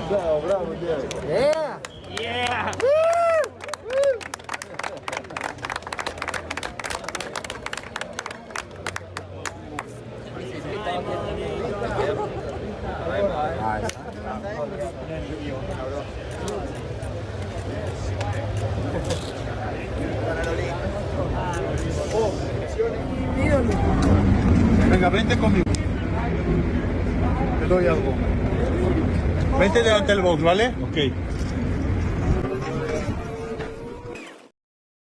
Bravo, bravo, Diego. Yeah. Yeah. Venga, vente conmigo. Te doy algo. Vente delante del box, ¿vale? Ok.